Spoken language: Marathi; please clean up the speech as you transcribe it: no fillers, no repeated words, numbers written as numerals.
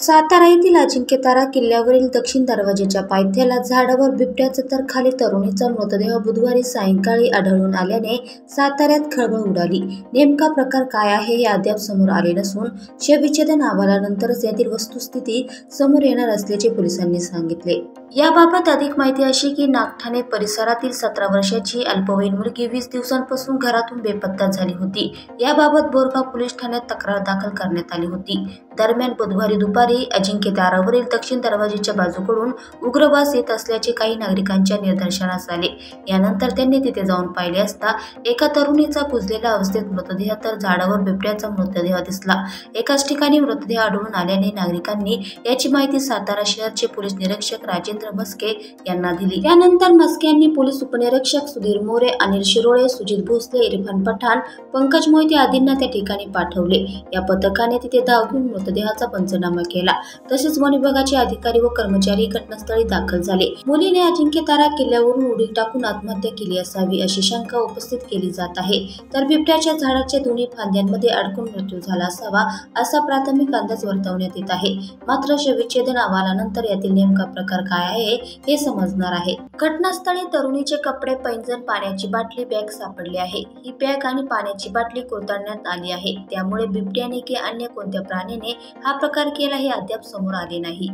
सातारा येथील अजिंक्यतारा किल्ल्यावरील दक्षिण दरवाजेच्या पायथ्याला झाडावर बिबट्याचा तर खाली तरुणीचा मृतदेह बुधवारी सायंकाळी आढळून आल्याने साताऱ्यात खळबळ उडाली। नेमका प्रकार काय आहे हे अद्याप समोर आले नसून शवविच्छेदन अहवालानंतरच यातील वस्तुस्थिती समोर येणार असल्याचे पोलिसांनी सांगितले। याबाबत अधिक माहिती अशी की नागठाणे परिसरातील 17 वर्षाची अल्पवयीन मुलगी 20 दिवसांपासून घरातून बेपत्ता झाली होती। याबाबत बोरगाव पोलीस ठाण्यात तक्रार दाखल करण्यात आली होती। दरम्यान बुधवारी दुपारी अजिंक्यतारावरील दक्षिण दरवाजेच्या बाजूकडून उग्र वास येत असल्याचे काही नागरिकांच्या निदर्शनास आले। यानंतर त्यांनी तिथे जाऊन पाहिले असता एका तरुणीचा कुजलेला अवस्थेत मृतदेह तर झाडावर बिबट्याचा मृतदेह दिसला। एकाच ठिकाणी मृतदेह आढळून आल्याने नागरिकांनी याची माहिती सातारा शहरचे पोलीस निरीक्षक राजेंद्र मस्के यांना दिली। त्यानंतर मस्के यांनी पोलीस उपनिरीक्षक सुधीर मोरे, अनिल शिरोळे, सुजित भोसले, इरफान पठाण, पंकज मोहिते आदींना त्या ठिकाणी पाठवले। या पथकाने तिथे धाव घेऊन मृतदेहाचा पंचनामा केला। तसेच वन विभागाचे अधिकारी व कर्मचारी घटनास्थळी दाखल झाले। मुलीने अजिंक्यतारा किल्ल्यावरून उडी टाकून आत्महत्या केली असावी अशी शंका उपस्थित केली जात आहे। तर बिबट्याच्या झाडाच्या दोन्ही फांद्यांमध्ये अडकून मृत्यू झाला असावा असा प्राथमिक अंदाज वर्तवण्यात येत आहे। मात्र शवविच्छेदन अहवालानंतर यातील नेमका प्रकार काय आहे हे समजणार आहे। घटनास्थळी तरुणीचे कपडे, पैंजण, पाण्याची बाटली, बॅग सापडली आहे। ही बॅग आणि पाण्याची बाटली कुरतडण्यात आली आहे। त्यामुळे बिबट्याने की अन्य कोणत्या प्राण्याने हा प्रकार केला हे अद्याप समोर आले नाही।